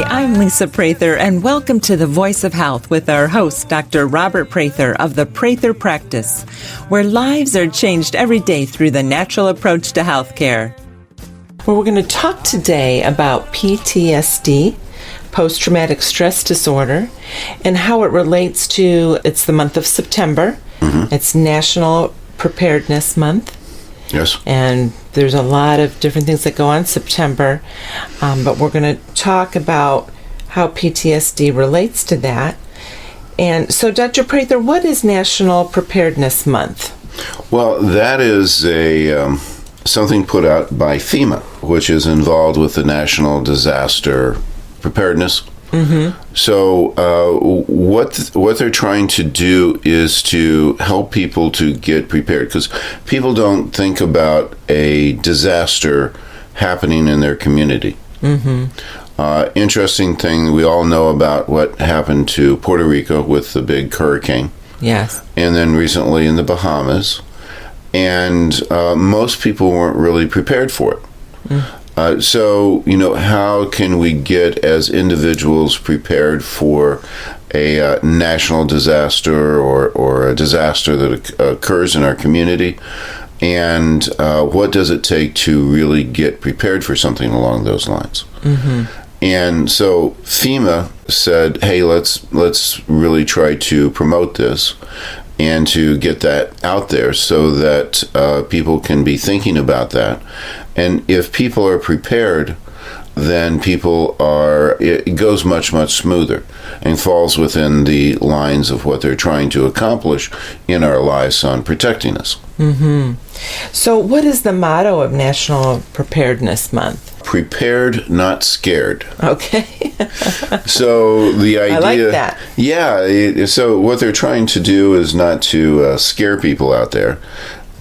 I'm Lisa Prather, and welcome to The Voice of Health with our host, Dr. Robert Prather of the Prather Practice, where lives are changed every day through the natural approach to healthcare. Well, we're going to talk today about PTSD, post-traumatic stress disorder, and how it relates to, it's the month of September. Mm-hmm. It's National Preparedness Month. Yes. And there's a lot of different things that go on in September, but we're going to talk about how PTSD relates to that. And so, Dr. Prather, what is National Preparedness Month? Well, that is something put out by FEMA, which is involved with the National Disaster Preparedness. Mm-hmm. So what they're trying to do is to help people to get prepared, because people don't think about a disaster happening in their community. Mm-hmm. Interesting thing, we all know about what happened to Puerto Rico with the big hurricane. Yes. And then recently in the Bahamas. And most people weren't really prepared for it. Mm. So, how can we get as individuals prepared for a national disaster or a disaster that occurs in our community? And what does it take to really get prepared for something along those lines? Mm-hmm. And so FEMA said, hey, let's really try to promote this and to get that out there so that people can be thinking about that. And if people are prepared, then it goes much, much smoother and falls within the lines of what they're trying to accomplish in our lives on protecting us. Mm-hmm. So what is the motto of National Preparedness Month? Prepared, not scared. Okay. So the idea... I like that. Yeah. So what they're trying to do is not to scare people out there.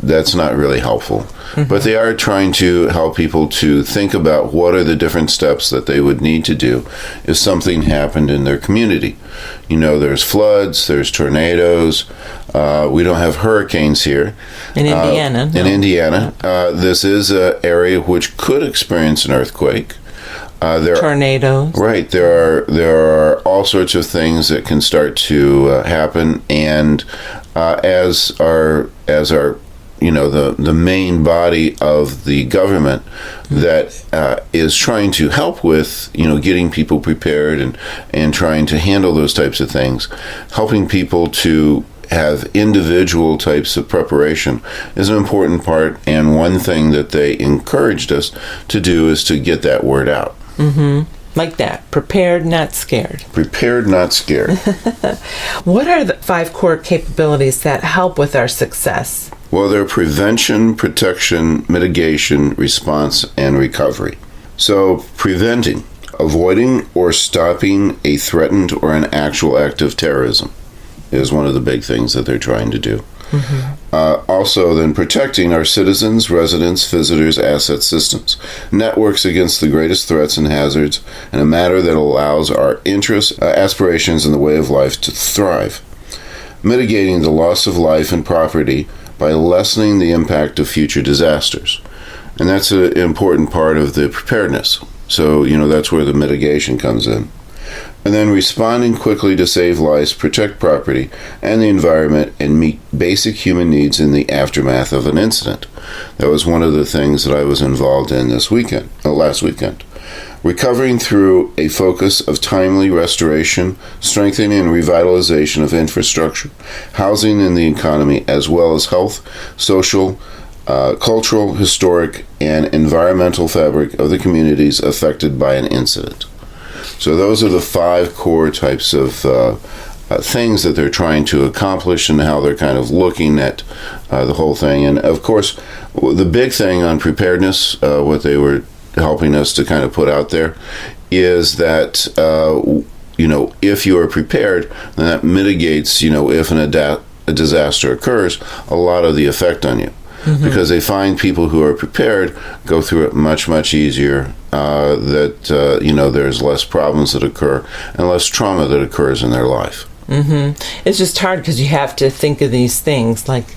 That's not really helpful. Mm-hmm. But they are trying to help people to think about what are the different steps that they would need to do if something happened in their community. There's floods, there's tornadoes. We don't have hurricanes here. In Indiana. In Indiana. This is an area which could experience an earthquake. Tornadoes. Right. There are all sorts of things that can start to happen. And as our the main body of the government that is trying to help with, getting people prepared and trying to handle those types of things, helping people to have individual types of preparation is an important part. And one thing that they encouraged us to do is to get that word out. Mm-hmm. Like that. Prepared, not scared. Prepared, not scared. What are the 5 core capabilities that help with our success? Well, they're prevention, protection, mitigation, response, and recovery. So, preventing, avoiding or stopping a threatened or an actual act of terrorism is one of the big things that they're trying to do. Mm-hmm. Also, then protecting our citizens, residents, visitors, assets, systems, networks against the greatest threats and hazards in a manner that allows our interests, aspirations, and the way of life to thrive. Mitigating the loss of life and property by lessening the impact of future disasters. And that's an important part of the preparedness. So, that's where the mitigation comes in. And then responding quickly to save lives, protect property and the environment, and meet basic human needs in the aftermath of an incident. That was one of the things that I was involved in last weekend. Recovering through a focus of timely restoration, strengthening and revitalization of infrastructure, housing and the economy, as well as health, social, cultural, historic, and environmental fabric of the communities affected by an incident. So those are the 5 core types of things that they're trying to accomplish and how they're kind of looking at the whole thing. And of course, the big thing on preparedness, what they were helping us to kind of put out there, is that, if you are prepared, then that mitigates, if a disaster occurs, a lot of the effect on you. Mm-hmm. Because they find people who are prepared go through it much, much easier, there's less problems that occur and less trauma that occurs in their life. Mm-hmm. It's just hard because you have to think of these things like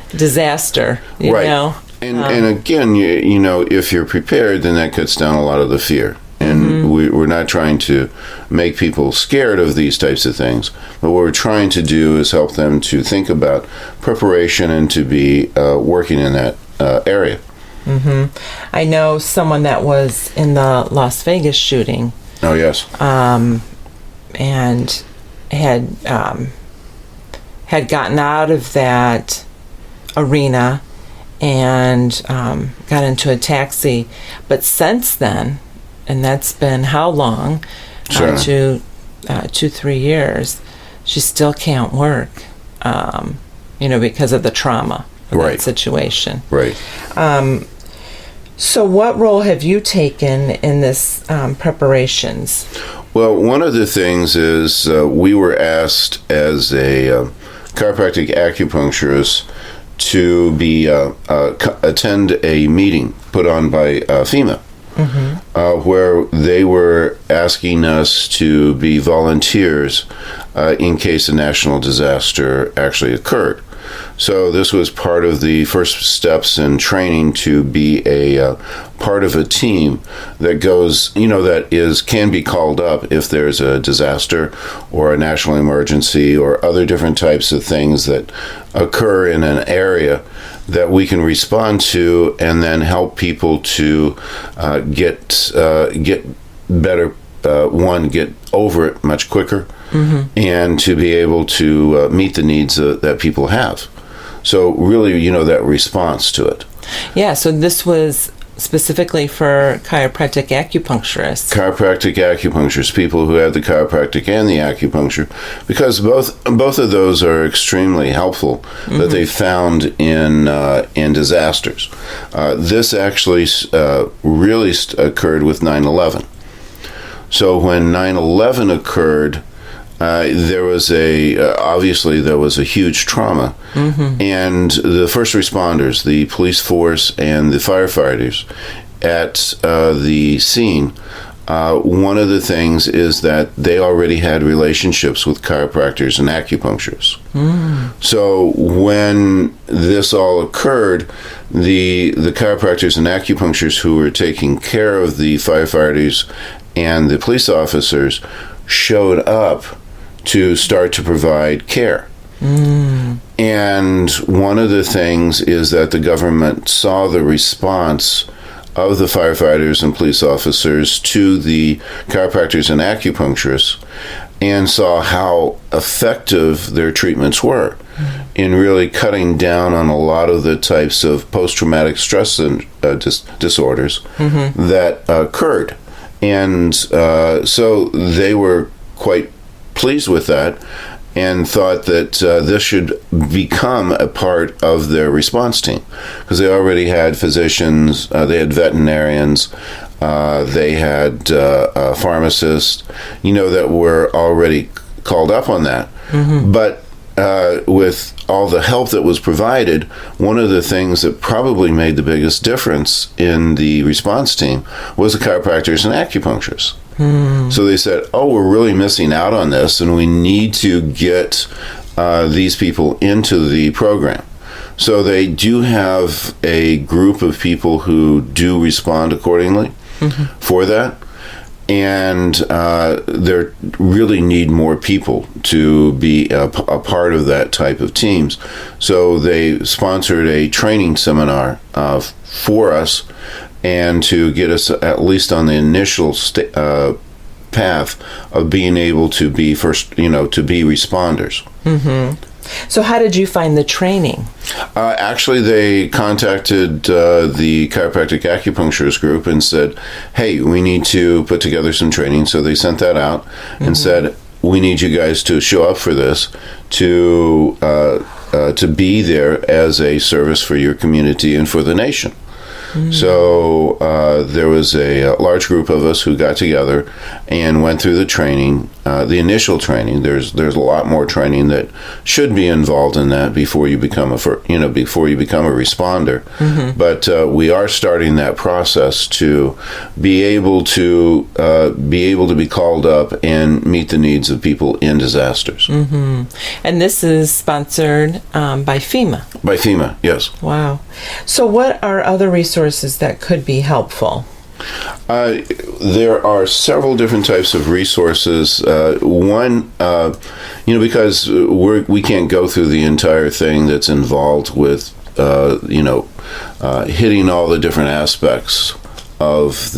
disaster, you know. And again, if you're prepared, then that cuts down a lot of the fear. And we're not trying to make people scared of these types of things, but what we're trying to do is help them to think about preparation and to be working in that area. I know someone that was in the Las Vegas shooting. Oh, yes. And had gotten out of that arena and got into a taxi. But since then, and that's been how long? Sure. 2-3 years. She still can't work, because of the trauma of that situation. Right. So what role have you taken in this preparations? Well, one of the things is we were asked as a chiropractic acupuncturist to be attend a meeting put on by FEMA, where they were asking us to be volunteers in case a national disaster actually occurred. So this was part of the first steps in training to be a part of a team that goes, can be called up if there's a disaster or a national emergency or other different types of things that occur in an area that we can respond to and then help people to get better, get over it much quicker, and to be able to meet the needs that people have. So really, that response to it. Yeah, so this was specifically for chiropractic acupuncturists. Chiropractic acupuncturists, people who have the chiropractic and the acupuncture, because both of those are extremely helpful that they found in disasters. This actually really occurred with 9/11. So when 9/11 occurred, there was obviously there was a huge trauma, and the first responders, the police force and the firefighters at the scene, one of the things is that they already had relationships with chiropractors and acupuncturists. So when this all occurred, the chiropractors and acupuncturists who were taking care of the firefighters and the police officers showed up to start to provide care. And one of the things is that the government saw the response of the firefighters and police officers to the chiropractors and acupuncturists and saw how effective their treatments were in really cutting down on a lot of the types of post-traumatic stress disorders that occurred. And so they were quite pleased with that and thought that this should become a part of their response team, because they already had physicians, they had veterinarians, they had pharmacists, that were already called up on that. But with all the help that was provided, one of the things that probably made the biggest difference in the response team was the chiropractors and acupuncturists. So they said, we're really missing out on this, and we need to get these people into the program. So they do have a group of people who do respond accordingly for that. And they really need more people to be a part of that type of teams. So they sponsored a training seminar for us, and to get us at least on the initial path of being able to be to be responders. So how did you find the training? Actually, they contacted the Chiropractic Acupuncturist group and said, hey, we need to put together some training. So they sent that out and said, we need you guys to show up for this, to be there as a service for your community and for the nation. So there was a large group of us who got together and went through the training, the initial training. There's a lot more training that should be involved in that before you become a responder. But we are starting that process to be able to be called up and meet the needs of people in disasters. And this is sponsored by FEMA. By FEMA, yes. Wow. So what are other resources that could be helpful? There are several different types of resources. One, because we can't go through the entire thing that's involved with, hitting all the different aspects of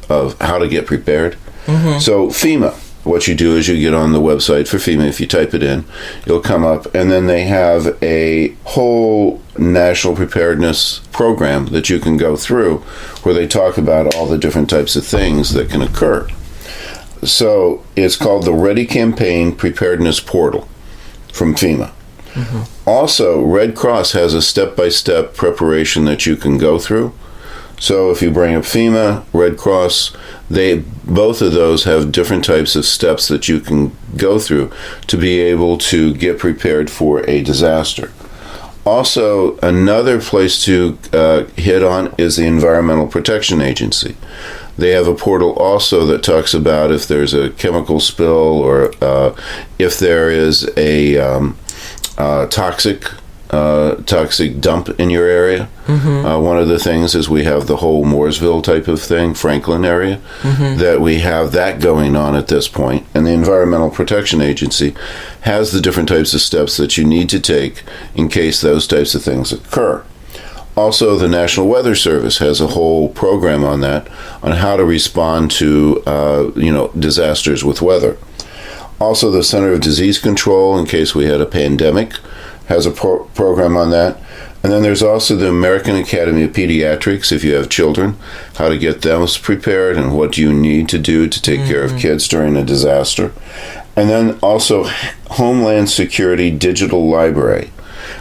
of how to get prepared. Mm-hmm. So FEMA. What you do is you get on the website for FEMA. If you type it in, you'll come up, and then they have a whole national preparedness program that you can go through where they talk about all the different types of things that can occur. So it's called the Ready Campaign Preparedness Portal from FEMA. Mm-hmm. Also, Red Cross has a step-by-step preparation that you can go through. So if you bring up FEMA, Red Cross, both of those have different types of steps that you can go through to be able to get prepared for a disaster. Also, another place to hit on is the Environmental Protection Agency. They have a portal also that talks about if there's a chemical spill or if there is a toxic dump in your area. Mm-hmm. One of the things is we have the whole Mooresville type of thing, Franklin area, mm-hmm. that we have that going on at this point. And the Environmental Protection Agency has the different types of steps that you need to take in case those types of things occur. Also, the National Weather Service has a whole program on that, on how to respond to disasters with weather. Also, the Center of Disease Control, in case we had a pandemic, has a program on that. And then there's also the American Academy of Pediatrics, if you have children, how to get them prepared and what you need to do to take mm-hmm. care of kids during a disaster. And then also Homeland Security Digital Library.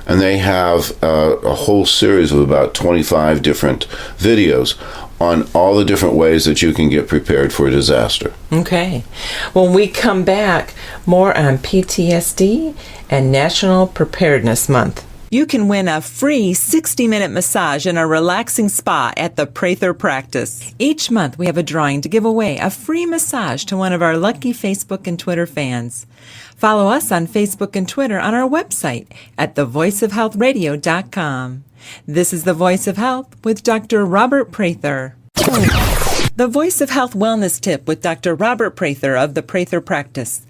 And they have a whole series of about 25 different videos on all the different ways that you can get prepared for a disaster. Okay. When we come back, more on PTSD and National Preparedness Month. You can win a free 60-minute massage in a relaxing spa at the Prather practice. Each month, we have a drawing to give away a free massage to one of our lucky Facebook and Twitter fans. Follow us on Facebook and Twitter on our website at thevoiceofhealthradio.com. This is The Voice of Health with Dr. Robert Prather. The Voice of Health Wellness Tip with Dr. Robert Prather of the Prather Practice.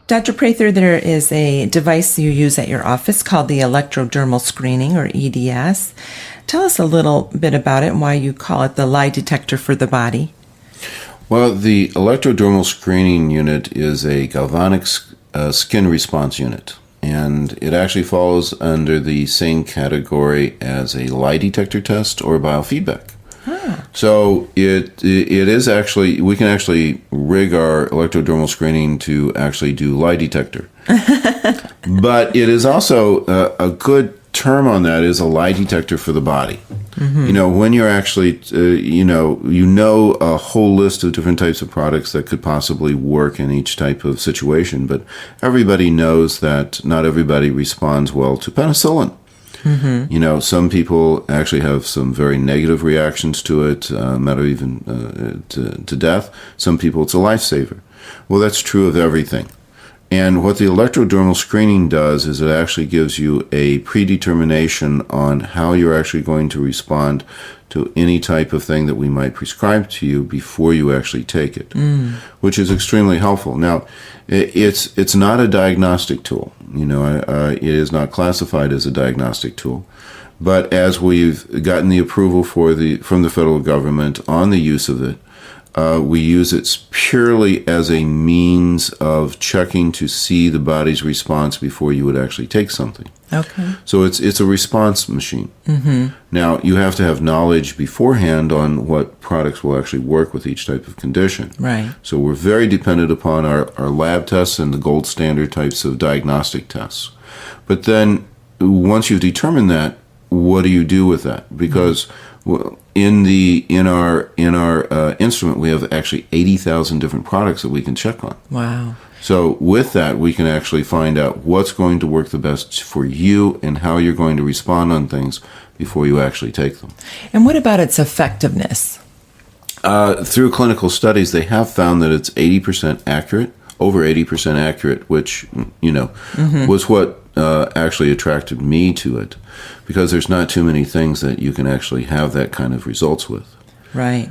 Dr. Prather, there is a device you use at your office called the electrodermal screening, or EDS. Tell us a little bit about it and why you call it the lie detector for the body. Well, the electrodermal screening unit is a galvanic skin response unit, and it actually falls under the same category as a lie detector test or biofeedback. So it is actually, we can actually rig our electrodermal screening to actually do lie detector. But it is also a good term on that is a lie detector for the body. Mm-hmm. When you're actually, you know a whole list of different types of products that could possibly work in each type of situation, but everybody knows that not everybody responds well to penicillin. Mm-hmm. Some people actually have some very negative reactions to it, matter even to death. Some people, it's a lifesaver. Well, that's true of everything. And what the electrodermal screening does is it actually gives you a predetermination on how you're actually going to respond to any type of thing that we might prescribe to you before you actually take it, which is extremely helpful. Now, it's not a diagnostic tool. It is not classified as a diagnostic tool. But as we've gotten the approval from the federal government on the use of it, we use it purely as a means of checking to see the body's response before you would actually take something. Okay. So it's a response machine. Mm-hmm. Now, you have to have knowledge beforehand on what products will actually work with each type of condition. Right. So we're very dependent upon our lab tests and the gold standard types of diagnostic tests. But then once you've determined that, what do you do with that? Because in our instrument, we have actually 80,000 different products that we can check on. Wow. So with that, we can actually find out what's going to work the best for you and how you're going to respond on things before you actually take them. And what about its effectiveness? Through clinical studies, they have found that it's 80% accurate, over 80% accurate, which, was what actually attracted me to it, because there's not too many things that you can actually have that kind of results with. Right.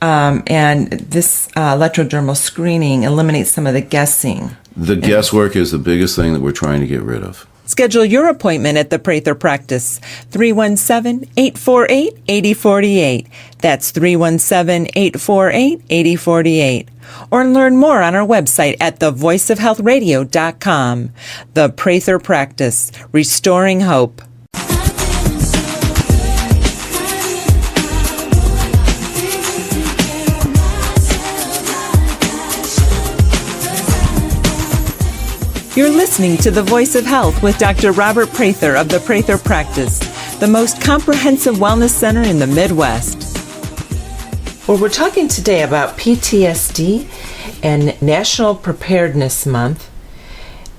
And this electrodermal screening eliminates some of the guessing. The guesswork is the biggest thing that we're trying to get rid of. Schedule your appointment at the Prather Practice, 317-848-8048. That's 317-848-8048. Or learn more on our website at thevoiceofhealthradio.com. The Prather Practice, restoring hope. You're listening to The Voice of Health with Dr. Robert Prather of the Prather Practice, the most comprehensive wellness center in the Midwest. Well, we're talking today about PTSD and National Preparedness Month.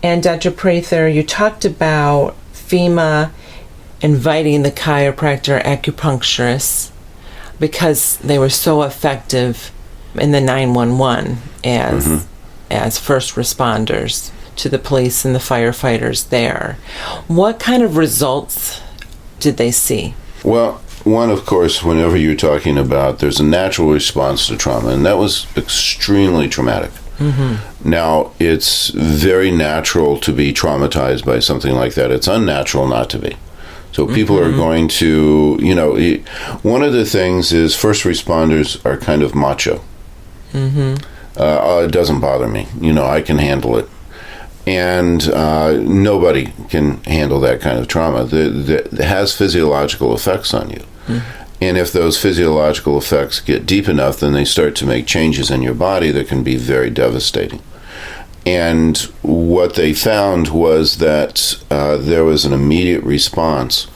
And Dr. Prather, you talked about FEMA inviting the chiropractor acupuncturists because they were so effective in the 911 as first responders to the police and the firefighters there. What kind of results did they see? Well, one, of course, whenever you're talking about, there's a natural response to trauma, and that was extremely traumatic. Mm-hmm. Now, it's very natural to be traumatized by something like that. It's unnatural not to be. So people are going to, one of the things is first responders are kind of macho. Mm-hmm. It doesn't bother me. I can handle it. And nobody can handle that kind of trauma. It has physiological effects on you. Mm-hmm. And if those physiological effects get deep enough, then they start to make changes in your body that can be very devastating. And what they found was that there was an immediate response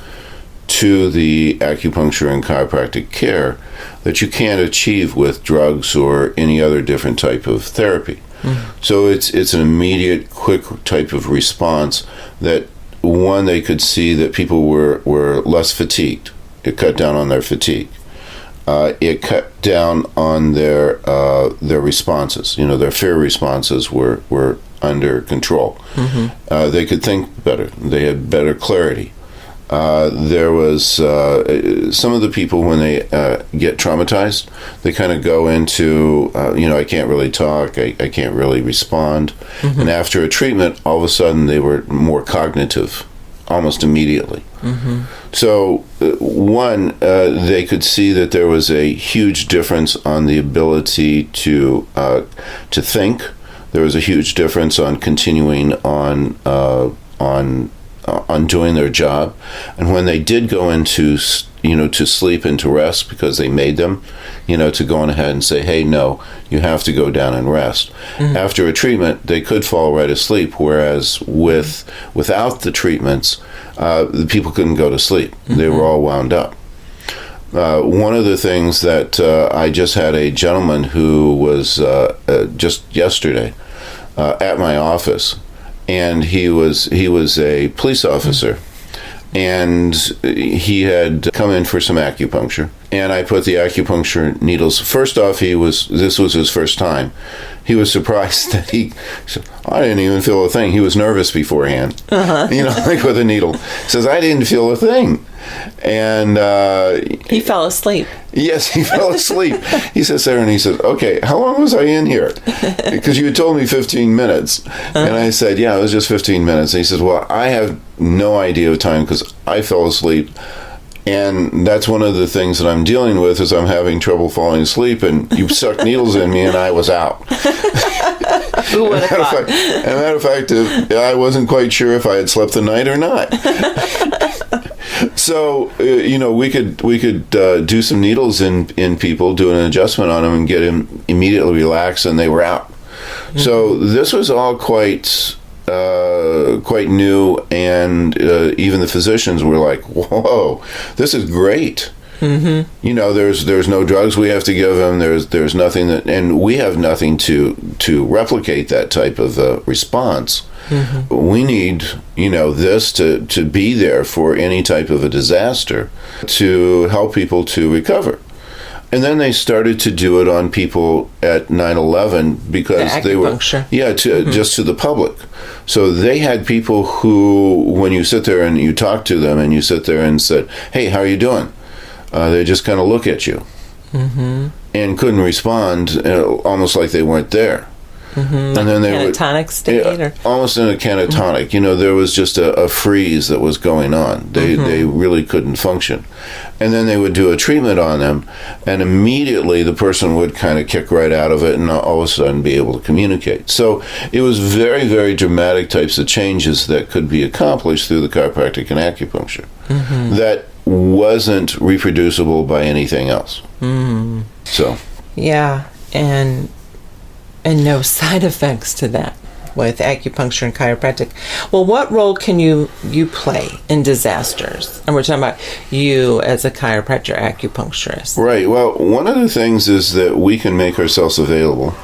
to the acupuncture and chiropractic care that you can't achieve with drugs or any other different type of therapy. Mm-hmm. So it's an immediate, quick type of response that, one, they could see that people were less fatigued. It cut down on their fatigue. It cut down on their responses. Their fear responses were under control. Mm-hmm. They could think better. They had better clarity. There was some of the people, when they get traumatized, they kind of go into, I can't really talk, I can't really respond. Mm-hmm. And after a treatment, all of a sudden they were more cognitive, almost immediately. Mm-hmm. So, one, they could see that there was a huge difference on the ability to think. There was a huge difference on continuing on doing their job. And when they did go into, to sleep and to rest, because they made them, to go on ahead and say, hey, no, you have to go down and rest. Mm-hmm. After a treatment, they could fall right asleep, whereas without the treatments, the people couldn't go to sleep. Mm-hmm. They were all wound up. One of the things that I just had a gentleman who was just yesterday at my office, and he was a police officer, and he had come in for some acupuncture, and I put the acupuncture needles. First off, this was his first time. He was surprised that I didn't even feel a thing. He was nervous beforehand, like with a needle. He says, I didn't feel a thing. And he fell asleep. Yes, he fell asleep. He sits there and he says, okay, how long was I in here? Because you had told me 15 minutes. And I said, yeah, it was just 15 minutes. And he says, well, I have no idea of time because I fell asleep. And that's one of the things that I'm dealing with, is I'm having trouble falling asleep, and you sucked needles in me and I was out. Who would have thought? As a matter of fact, I wasn't quite sure if I had slept the night or not. So, we could do some needles in people, do an adjustment on them, and get them immediately relaxed, and they were out. Mm-hmm. So this was all quite new, and even the physicians were like, "Whoa, this is great." Mm-hmm. There's no drugs we have to give them. There's nothing and we have nothing to replicate that type of response. Mm-hmm. We need, this to be there for any type of a disaster, to help people to recover. And then they started to do it on people at 9/11 because they were, just to the public. So they had people who, when you sit there and you talk to them and you sit there and said, "Hey, how are you doing?" They just kind of look at you and couldn't respond, almost like they weren't there. And then they catatonic state, almost in a catatonic. There was just a freeze that was going on. They really couldn't function. And then they would do a treatment on them, and immediately the person would kind of kick right out of it and all of a sudden be able to communicate. So it was very, very dramatic types of changes that could be accomplished through the chiropractic and acupuncture that wasn't reproducible by anything else. So and no side effects to that with acupuncture and chiropractic. Well, what role can you play in disasters? And we're talking about you as a chiropractor acupuncturist. Right. Well, one of the things is that we can make ourselves available.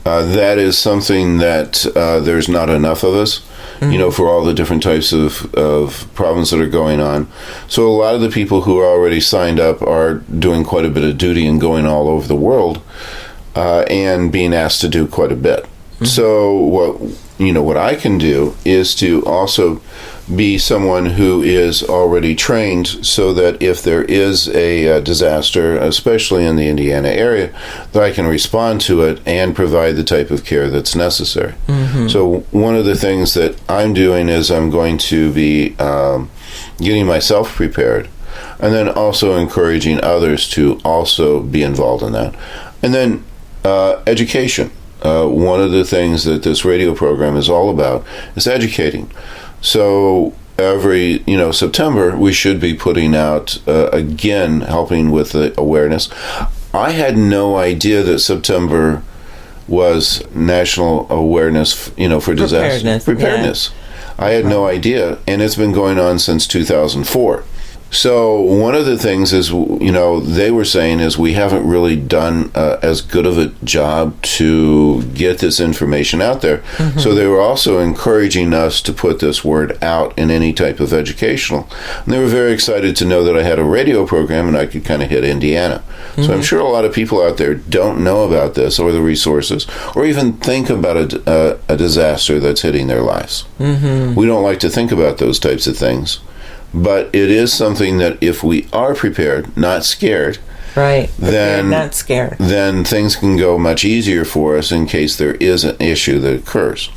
That is something that there's not enough of us, for all the different types of problems that are going on. So a lot of the people who are already signed up are doing quite a bit of duty and going all over the world. And being asked to do quite a bit. So what I can do is to also be someone who is already trained, so that if there is a disaster, especially in the Indiana area, that I can respond to it and provide the type of care that's necessary. So one of the things that I'm doing is I'm going to be getting myself prepared, and then also encouraging others to also be involved in that. And then education. One of the things that this radio program is all about is educating. So every September we should be putting out again, helping with the awareness. I had no idea that September was National Awareness, for disaster preparedness. I had no idea, and it's been going on since 2004. So one of the things is, they were saying is we haven't really done as good of a job to get this information out there. So they were also encouraging us to put this word out in any type of educational. And they were very excited to know that I had a radio program and I could kind of hit Indiana. So I'm sure a lot of people out there don't know about this or the resources, or even think about a disaster that's hitting their lives. We don't like to think about those types of things. But it is something that if we are prepared, not scared, then things can go much easier for us in case there is an issue that occurs.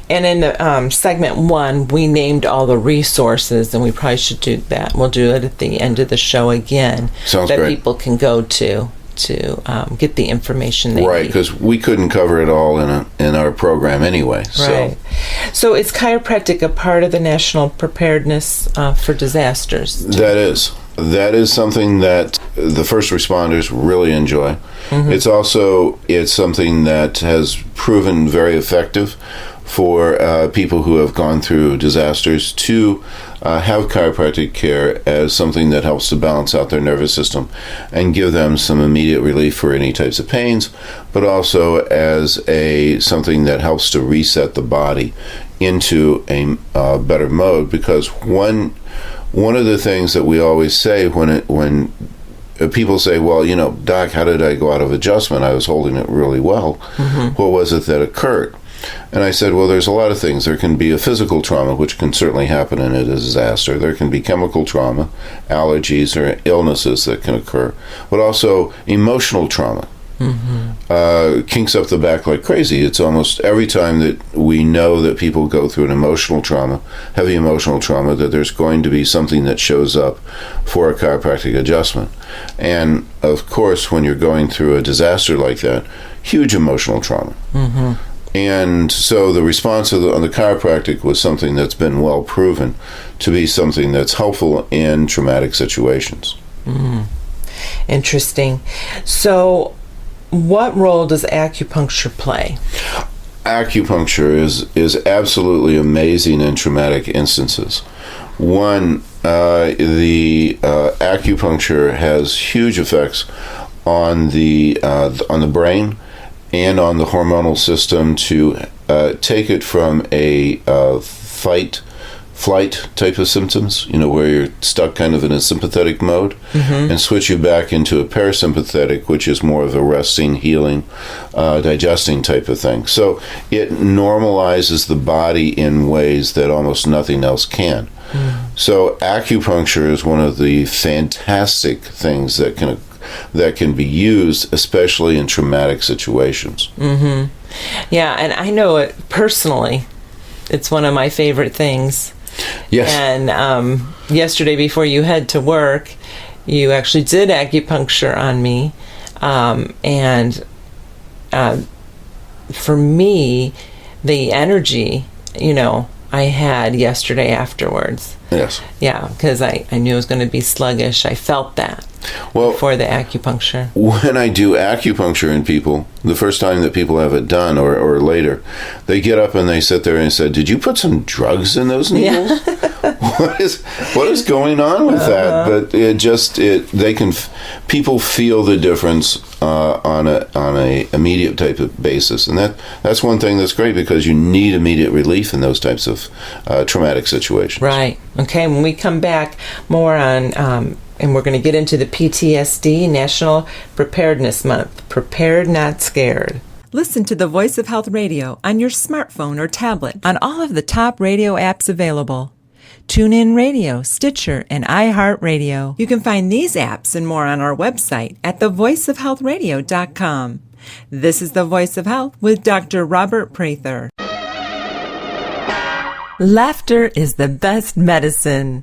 And in the segment 1, we named all the resources, and we probably should do that. We'll do it at the end of the show again. Sounds that great. People can go to get the information they need. Right, because we couldn't cover it all in our program anyway. Right. So is chiropractic a part of the National Preparedness for Disasters? That is something that the first responders really enjoy. It's something that has proven very effective for people who have gone through disasters to have chiropractic care as something that helps to balance out their nervous system and give them some immediate relief for any types of pains, but also as something that helps to reset the body into a better mode. Because one of the things that we always say when people say, well, Doc, how did I go out of adjustment? I was holding it really well. What was it that occurred? And I said, well, there's a lot of things. There can be a physical trauma, which can certainly happen in a disaster. There can be chemical trauma, allergies, or illnesses that can occur, but also emotional trauma. Kinks up the back like crazy. It's almost every time that we know that people go through an emotional trauma, heavy emotional trauma, that there's going to be something that shows up for a chiropractic adjustment. And of course, when you're going through a disaster like that, huge emotional trauma. And so the response on the chiropractic was something that's been well proven to be something that's helpful in traumatic situations. Interesting. So what role does acupuncture play? Acupuncture is absolutely amazing in traumatic instances. One, the acupuncture has huge effects on the brain and on the hormonal system to take it from a fight flight type of symptoms, where you're stuck kind of in a sympathetic mode, and switch you back into a parasympathetic, which is more of a resting, healing, digesting type of thing. So it normalizes the body in ways that almost nothing else can. So acupuncture is one of the fantastic things that can be used, especially in traumatic situations. Yeah, and I know it personally. It's one of my favorite things. Yes. And yesterday, before you head to work, you actually did acupuncture on me. And for me, the energy, I had yesterday afterwards. Yes. Yeah, because I knew it was going to be sluggish. I felt that before the acupuncture. When I do acupuncture in people, the first time that people have it done or later, they get up and they sit there and say, "Did you put some drugs in those needles?" What is going on with that? But people feel the difference on a immediate type of basis, and that's one thing that's great, because you need immediate relief in those types of traumatic situations. Right. Okay. When we come back, more on. And we're going to get into the PTSD, National Preparedness Month. Prepared, not scared. Listen to the Voice of Health Radio on your smartphone or tablet on all of the top radio apps available. TuneIn Radio, Stitcher, and iHeartRadio. You can find these apps and more on our website at thevoiceofhealthradio.com. This is The Voice of Health with Dr. Robert Prather. Laughter is the best medicine.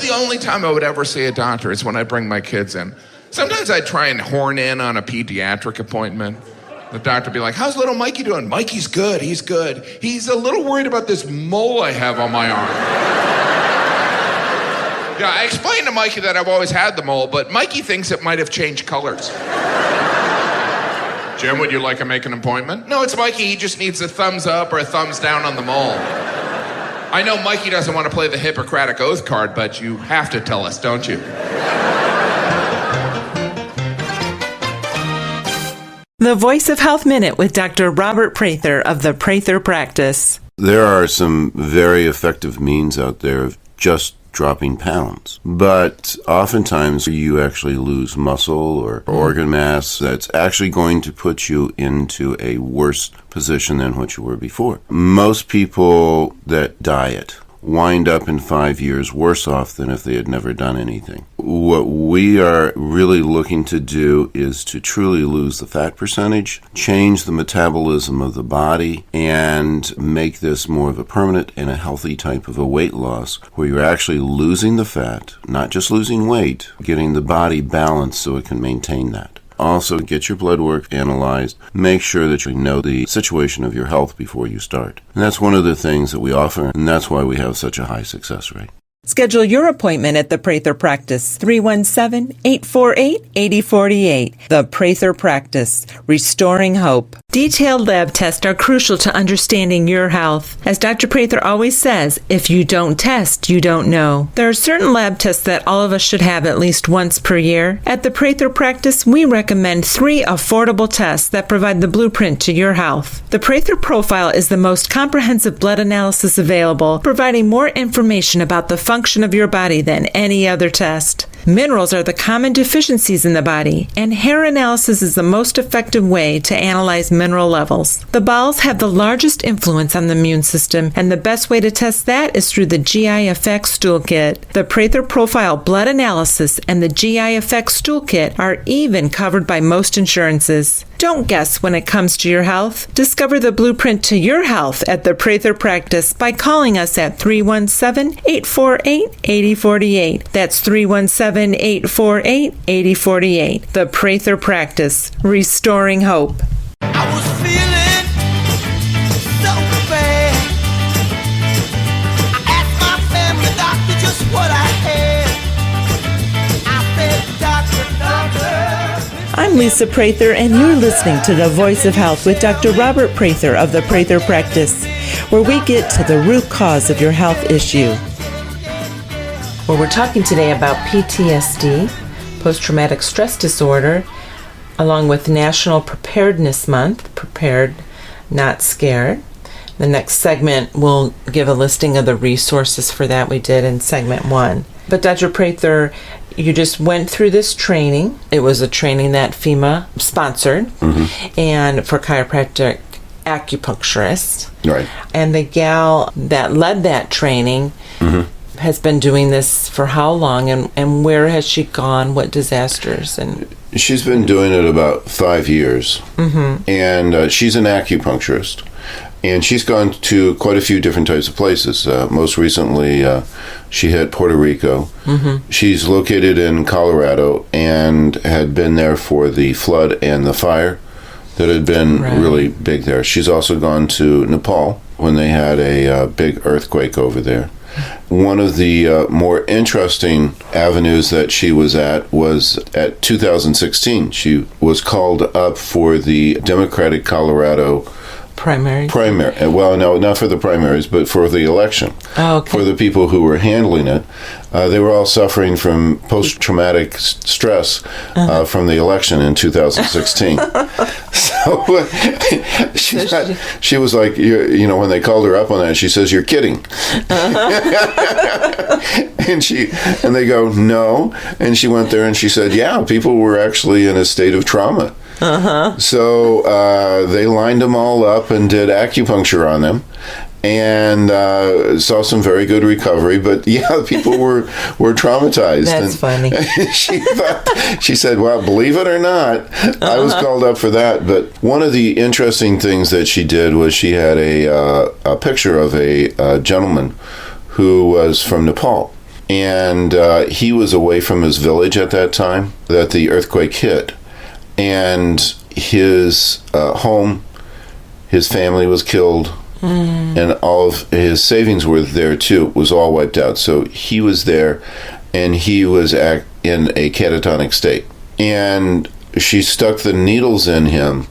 The only time I would ever see a doctor is when I bring my kids in. Sometimes I'd try and horn in on a pediatric appointment. The doctor would be like, "How's little Mikey doing?" "Mikey's good, he's good. He's a little worried about this mole I have on my arm." Yeah, I explained to Mikey that I've always had the mole, but Mikey thinks it might have changed colors. "Jim, would you like to make an appointment?" "No, it's Mikey, he just needs a thumbs up or a thumbs down on the mole." I know Mikey doesn't want to play the Hippocratic Oath card, but you have to tell us, don't you? The Voice of Health Minute with Dr. Robert Prather of the Prather Practice. There are some very effective means out there of just dropping pounds, but oftentimes you actually lose muscle or organ mass that's actually going to put you into a worse position than what you were before. Most people that diet wind up in 5 years worse off than if they had never done anything. What we are really looking to do is to truly lose the fat percentage, change the metabolism of the body, and make this more of a permanent and a healthy type of a weight loss, where you're actually losing the fat, not just losing weight, getting the body balanced so it can maintain that. Also, get your blood work analyzed. Make sure that you know the situation of your health before you start. And that's one of the things that we offer, and that's why we have such a high success rate. Schedule your appointment at the Prather Practice, 317-848-8048. The Prather Practice, restoring hope. Detailed lab tests are crucial to understanding your health. As Dr. Prather always says, if you don't test, you don't know. There are certain lab tests that all of us should have at least once per year. At the Prather Practice, we recommend 3 affordable tests that provide the blueprint to your health. The Prather Profile is the most comprehensive blood analysis available, providing more information about the function of your body than any other test. Minerals are the common deficiencies in the body, and hair analysis is the most effective way to analyze mineral levels. The bowels have the largest influence on the immune system, and the best way to test that is through the GI Effects Stool Kit. The Prather Profile Blood Analysis and the GI Effects Stool Kit are even covered by most insurances. Don't guess when it comes to your health. Discover the blueprint to your health at the Prather Practice by calling us at 317-848-8048. That's 317-848-8048. The Prather Practice, restoring hope. I was feeling so bad. I asked my family doctor just what I had. I said, "Doctor, doctor." I'm Lisa Prather, and you're listening to The Voice of Health with Dr. Robert Prather of the Prather Practice, where we get to the root cause of your health issue. Well, we're talking today about PTSD, post-traumatic stress disorder, along with National Preparedness Month, Prepared, Not Scared. The next segment will give a listing of the resources for that we did in segment 1. But Dr. Prather, you just went through this training. It was a training that FEMA sponsored, and for chiropractic acupuncturists. Right. And the gal that led that training has been doing this for how long, and where has she gone? What disasters? And She's been doing it about 5 years, and she's an acupuncturist, and she's gone to quite a few different types of places. Most recently, she hit Puerto Rico. She's located in Colorado and had been there for the flood and the fire that had been really big there. She's also gone to Nepal when they had a big earthquake over there. One of the more interesting avenues that she was at 2016. She was called up for the Democratic Colorado primary. Well, no, not for the primaries, but for the election. Oh, okay. For the people who were handling it. They were all suffering from post-traumatic stress from the election in 2016. So she was like, you know, when they called her up on that, she says, "You're kidding." and they go, "No." And she went there and she said, "Yeah, people were actually in a state of trauma." So they lined them all up and did acupuncture on them, and saw some very good recovery. But yeah, people were traumatized. That's funny. She said, "Well, believe it or not, I was called up for that." But one of the interesting things that she did was she had a picture of a gentleman who was from Nepal. And he was away from his village at that time that the earthquake hit. And his home, his family was killed, and all of his savings were there too. It was all wiped out. So he was there, and he was in a catatonic state. And she stuck the needles in him,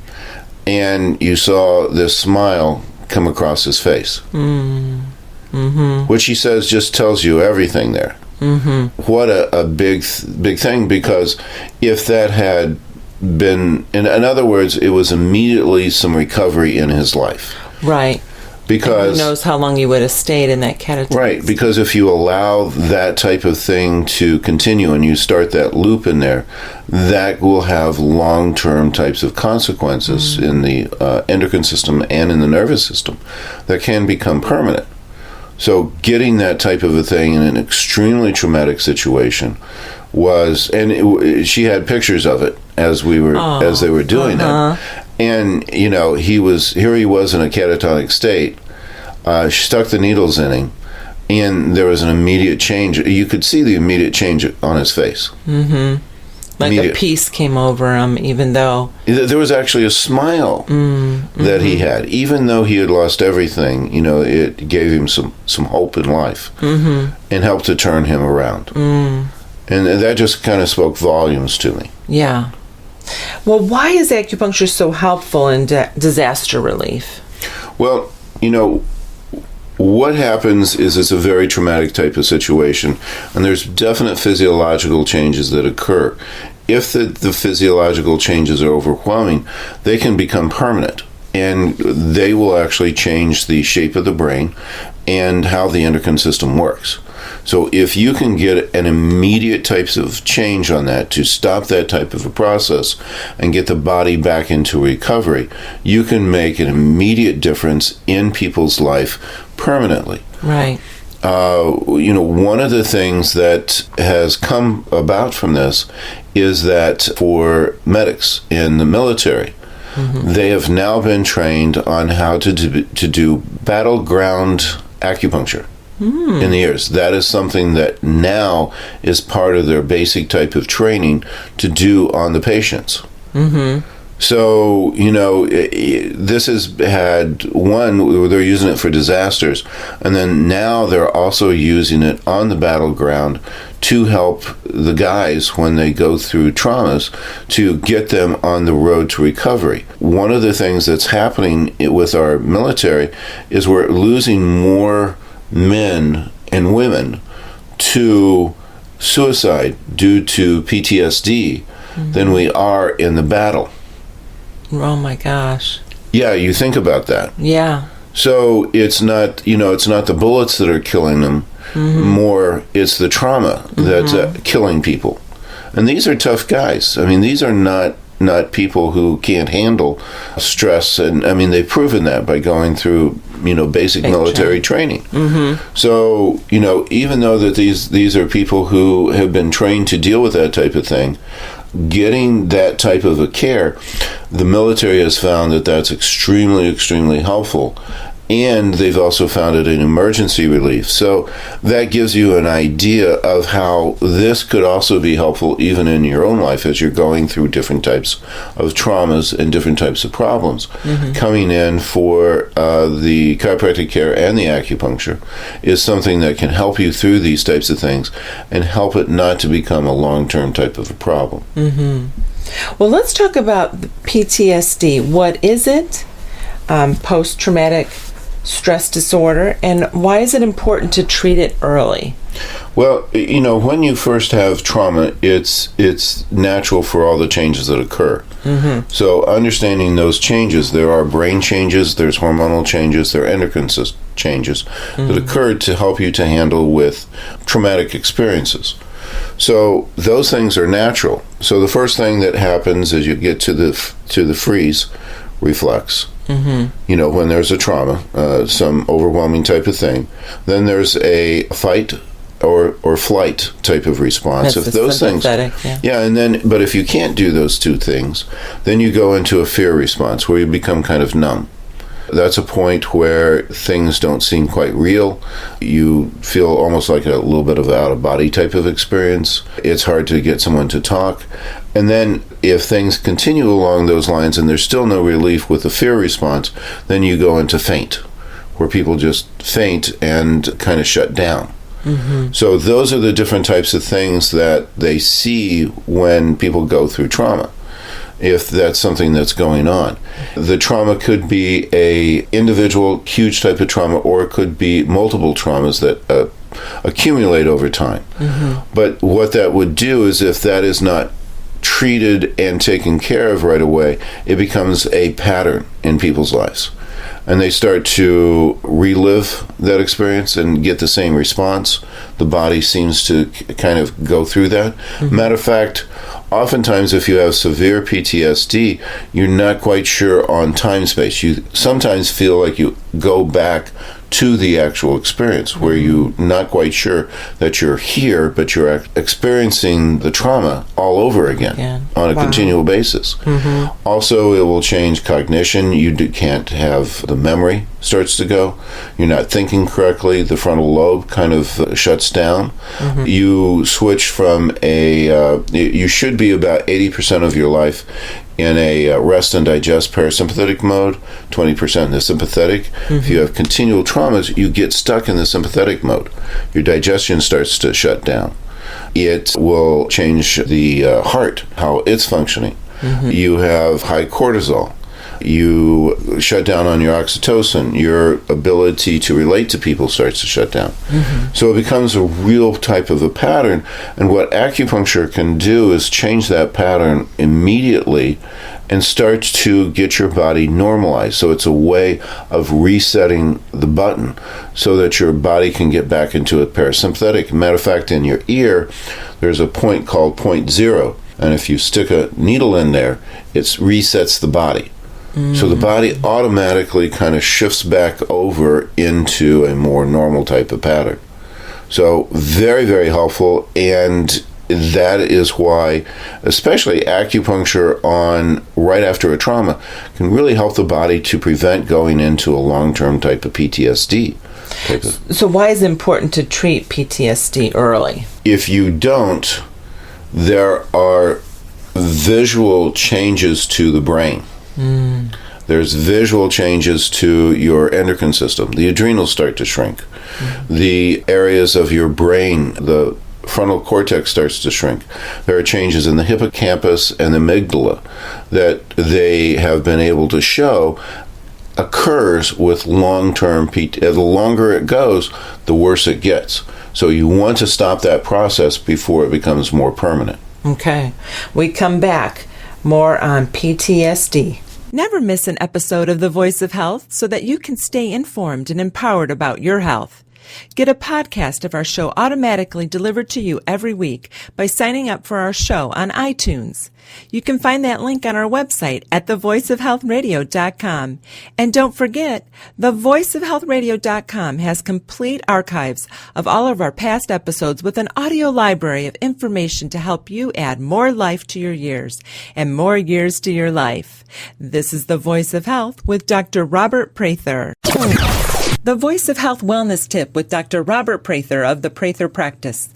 and you saw this smile come across his face. Which she says just tells you everything there. What a big thing, because if that had been, in other words, it was immediately some recovery in his life. Right. Because and who knows how long you would have stayed in that catatonic. Right, because if you allow that type of thing to continue and you start that loop in there, that will have long-term types of consequences in the endocrine system and in the nervous system that can become permanent. So getting that type of a thing in an extremely traumatic situation was, and she had pictures of it as they were doing it, and you know he was in a catatonic state. She stuck the needles in him, and there was an immediate change. You could see the immediate change on his face. Like a peace came over him, even though there was actually a smile that he had, even though he had lost everything. You know, it gave him some hope in life and helped to turn him around. And that just kind of spoke volumes to me. Yeah. Well, why is acupuncture so helpful in disaster relief? Well, you know, what happens is it's a very traumatic type of situation, and there's definite physiological changes that occur. If the physiological changes are overwhelming, they can become permanent, and they will actually change the shape of the brain and how the endocrine system works. So if you can get an immediate types of change on that to stop that type of a process and get the body back into recovery, you can make an immediate difference in people's life permanently. Right. You know, one of the things that has come about from this is that for medics in the military, they have now been trained on how to do battleground acupuncture in the ears. That is something that now is part of their basic type of training to do on the patients. So, you know, this has had they're using it for disasters, and then now they're also using it on the battleground to help the guys when they go through traumas to get them on the road to recovery. One of the things that's happening with our military is we're losing more men and women to suicide due to PTSD than we are in the battle. Oh my gosh. Yeah, you think about that. Yeah. So it's not the bullets that are killing them. More, it's the trauma that's killing people. And these are tough guys. I mean, these are not people who can't handle stress. And I mean, they've proven that by going through, basic military training. So, even though that these are people who have been trained to deal with that type of thing, getting that type of a care, the military has found that that's extremely, extremely helpful. And they've also found it an emergency relief. So that gives you an idea of how this could also be helpful even in your own life as you're going through different types of traumas and different types of problems. Coming in for the chiropractic care and the acupuncture is something that can help you through these types of things and help it not to become a long-term type of a problem. Well, let's talk about PTSD. What is it? Post-traumatic stress disorder, and why is it important to treat it early? Well, when you first have trauma, it's natural for all the changes that occur. So understanding those changes, there are brain changes, there's hormonal changes, there are endocrine changes that occur to help you to handle with traumatic experiences. So those things are natural. So the first thing that happens is you get to the freeze reflex. When there's a trauma, some overwhelming type of thing, then there's a fight or flight type of response. That's if those things, but if you can't do those two things, then you go into a fear response where you become kind of numb. That's a point where things don't seem quite real. You feel almost like a little bit of an out-of-body type of experience. It's hard to get someone to talk. And then if things continue along those lines and there's still no relief with the fear response, then you go into faint, where people just faint and kind of shut down. So those are the different types of things that they see when people go through trauma, if that's something that's going on. The trauma could be a individual huge type of trauma, or it could be multiple traumas that accumulate over time. But what that would do is, if that is not treated and taken care of right away, it becomes a pattern in people's lives. And they start to relive that experience and get the same response. The body seems to kind of go through that. Matter of fact, oftentimes if you have severe PTSD, you're not quite sure on time space. You sometimes feel like you go back to the actual experience, where you're not quite sure that you're here, but you're experiencing the trauma all over again on a continual basis. Also, it will change cognition. You can't have the memory starts to go. You're not thinking correctly. The frontal lobe kind of shuts down. You switch from you should be about 80% of your life in a rest and digest parasympathetic mode, 20% in the sympathetic. If you have continual traumas, you get stuck in the sympathetic mode. Your digestion starts to shut down. It will change the heart, how it's functioning. You have high cortisol. You shut down on your oxytocin. Your ability to relate to people starts to shut down. So it becomes a real type of a pattern. And what acupuncture can do is change that pattern immediately and start to get your body normalized. So it's a way of resetting the button so that your body can get back into a parasympathetic. Matter of fact, in your ear, there's a point called point zero. And if you stick a needle in there, it resets the body. So the body automatically kind of shifts back over into a more normal type of pattern. So very, very helpful, and that is why especially acupuncture on right after a trauma can really help the body to prevent going into a long-term type of PTSD. So why is it important to treat PTSD early? If you don't, there are visual changes to the brain. There's visual changes to your endocrine system. The adrenals start to shrink. The areas of your brain, the frontal cortex starts to shrink. There are changes in the hippocampus and the amygdala that they have been able to show occurs with long-term PT. The longer it goes, the worse it gets. So you want to stop that process before it becomes more permanent. Okay. We come back more on PTSD. Never miss an episode of The Voice of Health so that you can stay informed and empowered about your health. Get a podcast of our show automatically delivered to you every week by signing up for our show on iTunes. You can find that link on our website at thevoiceofhealthradio.com. And don't forget, thevoiceofhealthradio.com has complete archives of all of our past episodes with an audio library of information to help you add more life to your years and more years to your life. This is The Voice of Health with Dr. Robert Prather. The Voice of Health Wellness Tip with Dr. Robert Prather of the Prather Practice.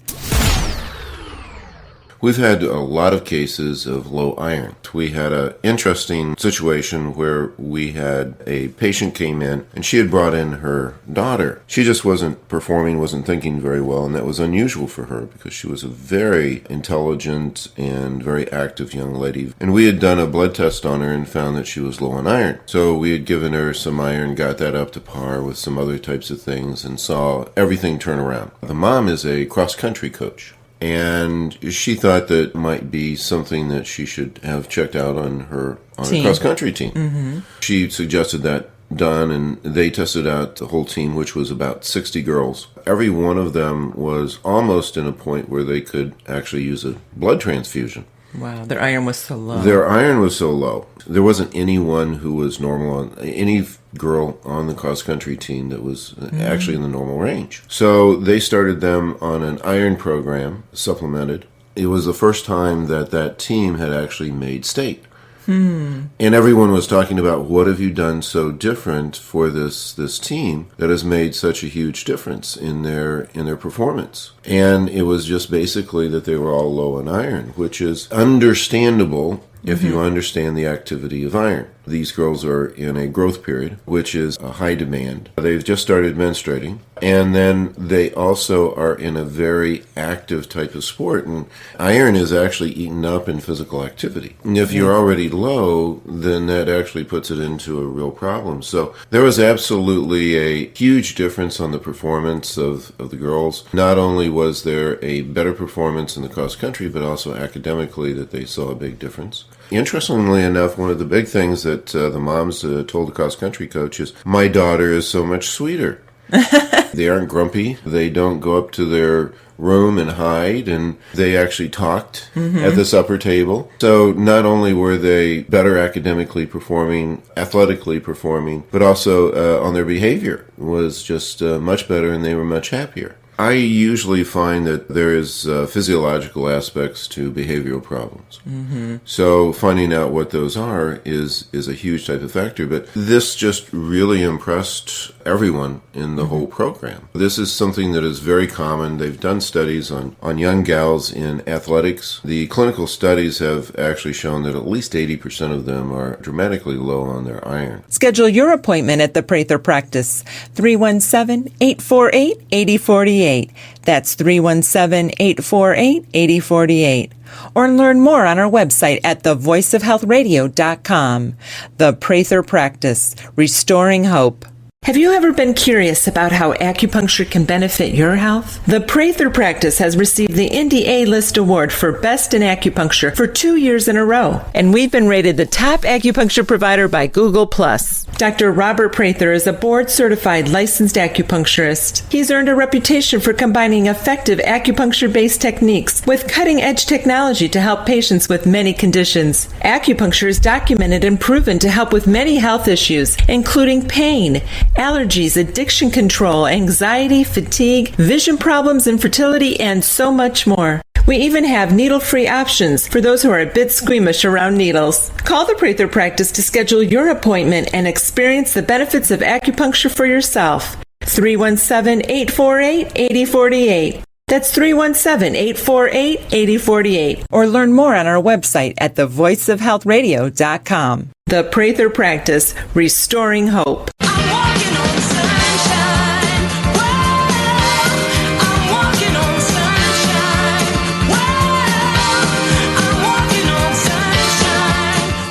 We've had a lot of cases of low iron. We had an interesting situation where we had a patient came in and she had brought in her daughter. She just wasn't performing, wasn't thinking very well, and that was unusual for her because she was a very intelligent and very active young lady. And we had done a blood test on her and found that she was low on iron. So we had given her some iron, got that up to par with some other types of things, and saw everything turn around. The mom is a cross-country coach. And she thought that it might be something that she should have checked out on her cross-country team. Mm-hmm. She suggested that done, and they tested out the whole team, which was about 60 girls. Every one of them was almost in a point where they could actually use a blood transfusion. Wow, their iron was so low. Their iron was so low. There wasn't anyone who was normal, any girl on the cross-country team that was actually in the normal range. So they started them on an iron program, supplemented. It was the first time that that team had actually made state. And everyone was talking about, what have you done so different for this team that has made such a huge difference in their performance? And it was just basically that they were all low on iron, which is understandable if you understand the activity of iron. These girls are in a growth period, which is a high demand. They've just started menstruating, and then they also are in a very active type of sport, and iron is actually eaten up in physical activity. And if you're already low, then that actually puts it into a real problem. So there was absolutely a huge difference on the performance of the girls. Not only was there a better performance in the cross country, but also academically that they saw a big difference. Interestingly enough, one of the big things that the moms told the cross-country coach is, my daughter is so much sweeter. They aren't grumpy. They don't go up to their room and hide, and they actually talked at the supper table. So not only were they better academically performing, athletically performing, but also on their behavior was just much better, and they were much happier. I usually find that there is physiological aspects to behavioral problems. So finding out what those are is a huge type of factor. But this just really impressed everyone in the whole program. This is something that is very common. They've done studies on young gals in athletics. The clinical studies have actually shown that at least 80% of them are dramatically low on their iron. Schedule your appointment at the Prather Practice, 317-848-8048. That's 317-848-8048. Or learn more on our website at thevoiceofhealthradio.com. The Prather Practice, restoring hope. Have you ever been curious about how acupuncture can benefit your health? The Prather Practice has received the Indy A-List Award for Best in Acupuncture for 2 years in a row, and we've been rated the top acupuncture provider by Google+. Dr. Robert Prather is a board-certified licensed acupuncturist. He's earned a reputation for combining effective acupuncture-based techniques with cutting-edge technology to help patients with many conditions. Acupuncture is documented and proven to help with many health issues, including pain, allergies, addiction control, anxiety, fatigue, vision problems, infertility, and so much more. We even have needle-free options for those who are a bit squeamish around needles. Call the Prather Practice to schedule your appointment and experience the benefits of acupuncture for yourself. 317-848-8048. That's 317-848-8048. Or learn more on our website at thevoiceofhealthradio.com. The Prather Practice, restoring hope.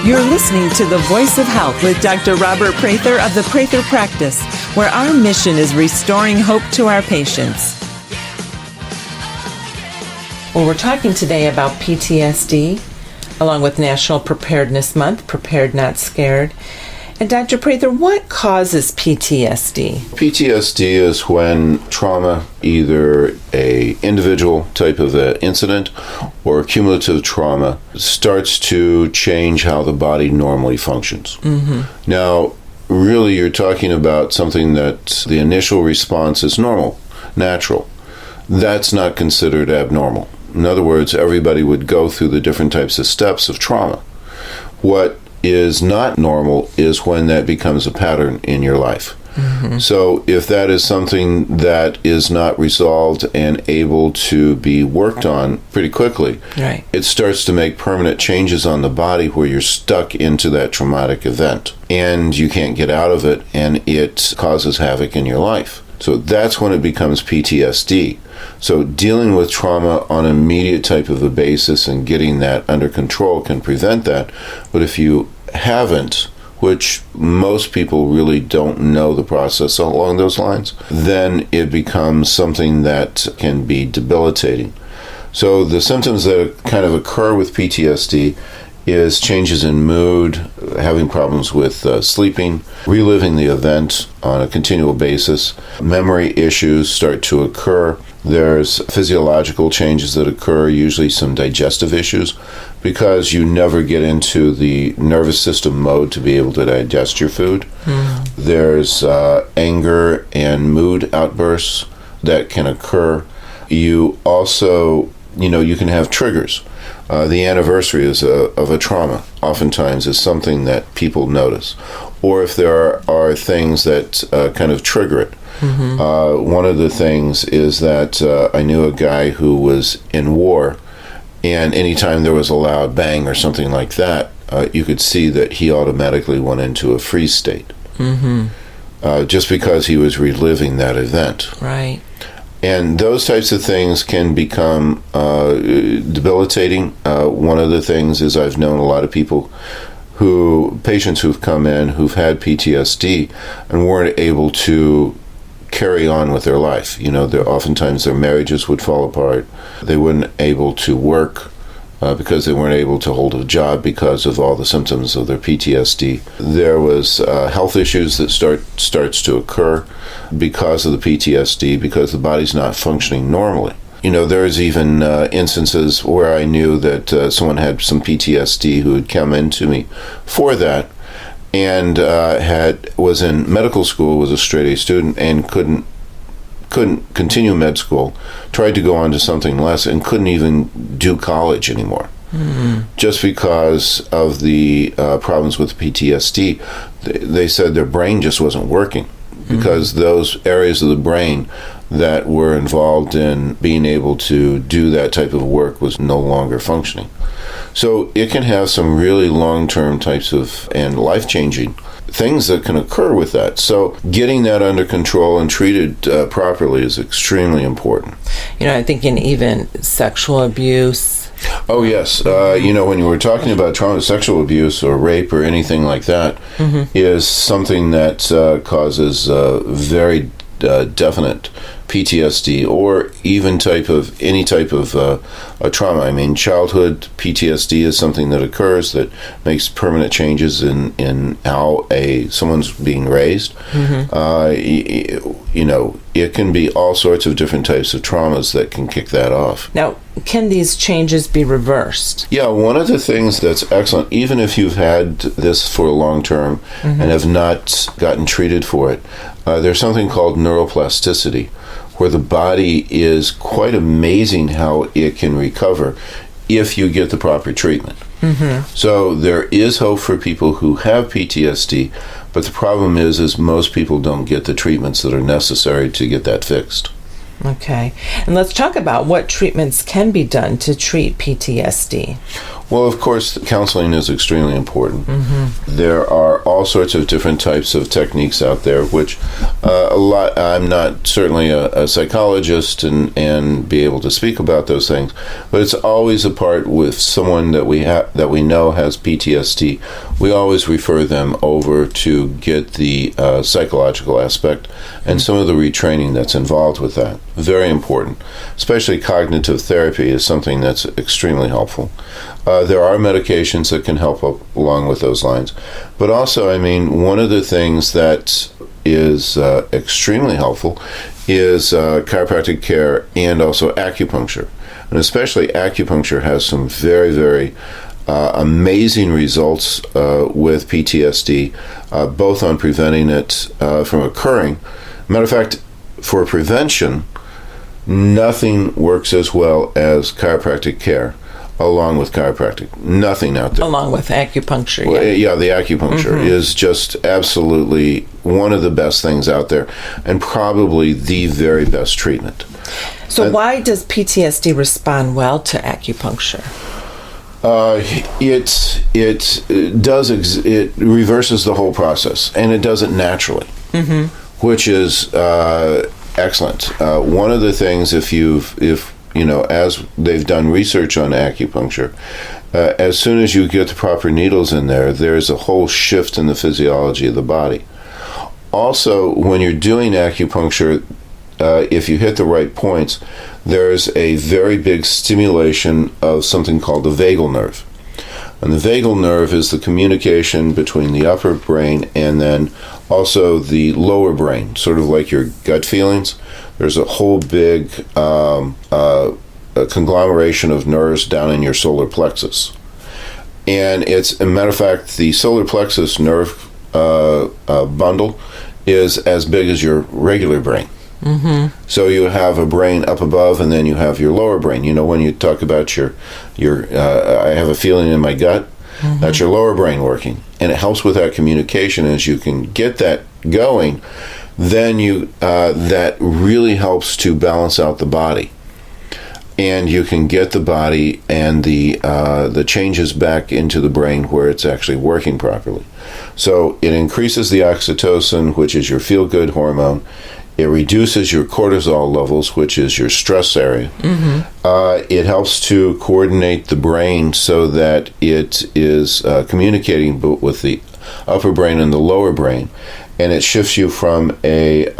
You're listening to The Voice of Health with Dr. Robert Prather of the Prather Practice, where our mission is restoring hope to our patients. Well, we're talking today about PTSD, along with National Preparedness Month, Prepared Not Scared. And Dr. Prather, what causes PTSD? PTSD is when trauma, either a individual type of incident or cumulative trauma, starts to change how the body normally functions. Now, really, you're talking about something that the initial response is normal, natural. That's not considered abnormal. In other words, everybody would go through the different types of steps of trauma. What is not normal is when that becomes a pattern in your life. So if that is something that is not resolved and able to be worked on pretty quickly, Right. it starts to make permanent changes on the body where you're stuck into that traumatic event and you can't get out of it, and it causes havoc in your life. So that's when it becomes PTSD. So dealing with trauma on an immediate type of a basis and getting that under control can prevent that. But if you haven't, which most people really don't know the process along those lines, then it becomes something that can be debilitating. So the symptoms that kind of occur with PTSD is changes in mood, having problems with sleeping, reliving the event on a continual basis. Memory issues start to occur. There's physiological changes that occur, usually some digestive issues, because you never get into the nervous system mode to be able to digest your food. There's anger and mood outbursts that can occur. You also, you can have triggers. The anniversary of a trauma oftentimes is something that people notice. Or if there are things that kind of trigger it. One of the things is that I knew a guy who was in war, and anytime there was a loud bang or something like that, you could see that he automatically went into a freeze state. Just because he was reliving that event. Right. And those types of things can become debilitating. One of the things is I've known a lot of people patients who've come in who've had PTSD and weren't able to carry on with their life. Oftentimes their marriages would fall apart. They weren't able to work because they weren't able to hold a job because of all the symptoms of their PTSD. There was health issues that starts to occur because of the PTSD, because the body's not functioning normally. There's even instances where I knew that someone had some PTSD who had come into me for that, and was in medical school, was a straight A student, and couldn't continue med school, tried to go on to something less, and couldn't even do college anymore. Just because of the problems with PTSD. They said their brain just wasn't working, because those areas of the brain that were involved in being able to do that type of work was no longer functioning. So it can have some really long-term types of and life-changing things that can occur with that. So getting that under control and treated properly is extremely important. I'm thinking even sexual abuse. Oh, yes. When you were talking about trauma, sexual abuse or rape or anything like that is something that causes very definite PTSD, or even any type of trauma. I mean, childhood PTSD is something that occurs that makes permanent changes in how someone's being raised. It can be all sorts of different types of traumas that can kick that off. Now, can these changes be reversed? Yeah, one of the things that's excellent, even if you've had this for a long term and have not gotten treated for it, there's something called neuroplasticity, where the body is quite amazing how it can recover if you get the proper treatment. So there is hope for people who have PTSD, but the problem is most people don't get the treatments that are necessary to get that fixed. Okay. And let's talk about what treatments can be done to treat PTSD. Well, of course, counseling is extremely important. There are all sorts of different types of techniques out there, which I'm not certainly a psychologist and be able to speak about those things, but it's always a part with someone that we know has PTSD. We always refer them over to get the psychological aspect and some of the retraining that's involved with that. Very important. Especially cognitive therapy is something that's extremely helpful. There are medications that can help along with those lines. But also, I mean, one of the things that is extremely helpful is chiropractic care and also acupuncture. And especially acupuncture has some very, very amazing results with PTSD, both on preventing it from occurring. Matter of fact, for prevention, nothing works as well as chiropractic care along with chiropractic. Nothing out there. Along with acupuncture, Well, yeah, the acupuncture is just absolutely one of the best things out there, and probably the very best treatment. So why does PTSD respond well to acupuncture? It reverses the whole process, and it does it naturally, which is excellent. One of the things, if you know, as they've done research on acupuncture, as soon as you get the proper needles in there, there's a whole shift in the physiology of the body. Also, when you're doing acupuncture, if you hit the right points, there's a very big stimulation of something called the vagal nerve. And the vagal nerve is the communication between the upper brain and then also the lower brain, sort of like your gut feelings. There's a whole big a conglomeration of nerves down in your solar plexus. And it's, a matter of fact, the solar plexus nerve bundle is as big as your regular brain. So you have a brain up above, and then you have your lower brain. You know, when you talk about your I have a feeling in my gut, that's your lower brain working, and it helps with that communication. As you can get that going, then that really helps to balance out the body, and you can get the body and the changes back into the brain where it's actually working properly. So it increases the oxytocin, which is your feel-good hormone. It reduces your cortisol levels, which is your stress area. It helps to coordinate the brain so that it is communicating with the upper brain and the lower brain. And it shifts you from a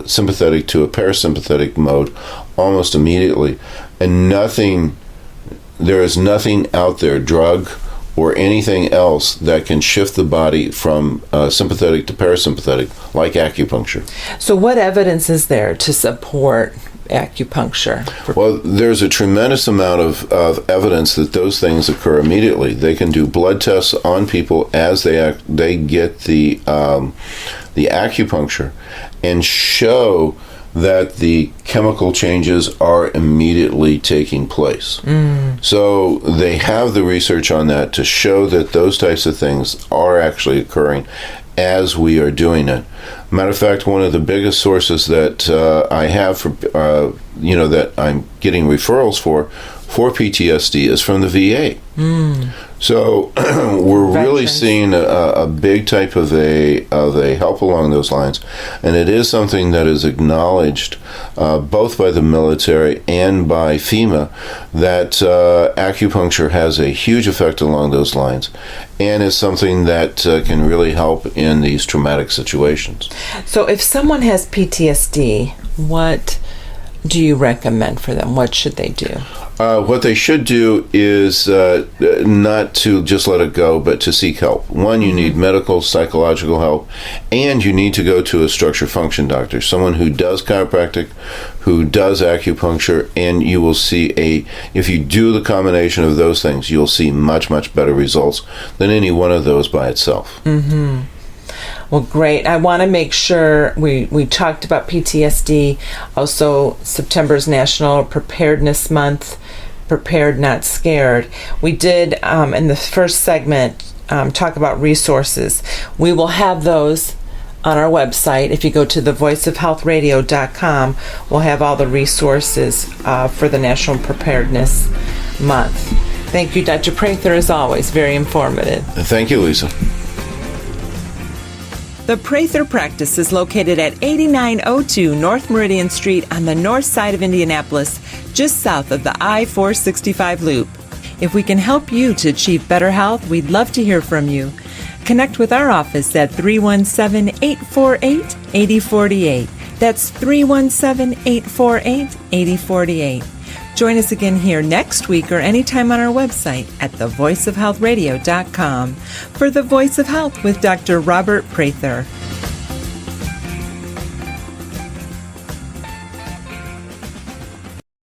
sympathetic to a parasympathetic mode almost immediately. And there is nothing out there, drug or anything else, that can shift the body from sympathetic to parasympathetic, like acupuncture. So what evidence is there to support acupuncture? Well, there's a tremendous amount of evidence that those things occur immediately. They can do blood tests on people as they get the acupuncture and show that the chemical changes are immediately taking place. So they have the research on that to show that those types of things are actually occurring as we are doing it. Matter of fact, one of the biggest sources that I have for, that I'm getting referrals for PTSD is from the VA. So we're really seeing a big type of a help along those lines, and it is something that is acknowledged both by the military and by FEMA that acupuncture has a huge effect along those lines, and is something that can really help in these traumatic situations. So if someone has PTSD, what do you recommend for them? What should they do? What they should do is not to just let it go, but to seek help. One, you need medical, psychological help, and you need to go to a structure function doctor, someone who does chiropractic, who does acupuncture, and you will see if you do the combination of those things, you'll see much, much better results than any one of those by itself. Well, great. I want to make sure we talked about PTSD. Also, September's National Preparedness Month, Prepared, Not Scared. We did, in the first segment, talk about resources. We will have those on our website. If you go to thevoiceofhealthradio.com, we'll have all the resources for the National Preparedness Month. Thank you, Dr. Prather, as always. Very informative. Thank you, Lisa. The Prather practice is located at 8902 North Meridian Street on the north side of Indianapolis, just south of the I-465 loop. If we can help you to achieve better health, we'd love to hear from you. Connect with our office at 317-848-8048. That's 317-848-8048. Join us again here next week or anytime on our website at thevoiceofhealthradio.com for The Voice of Health with Dr. Robert Prather.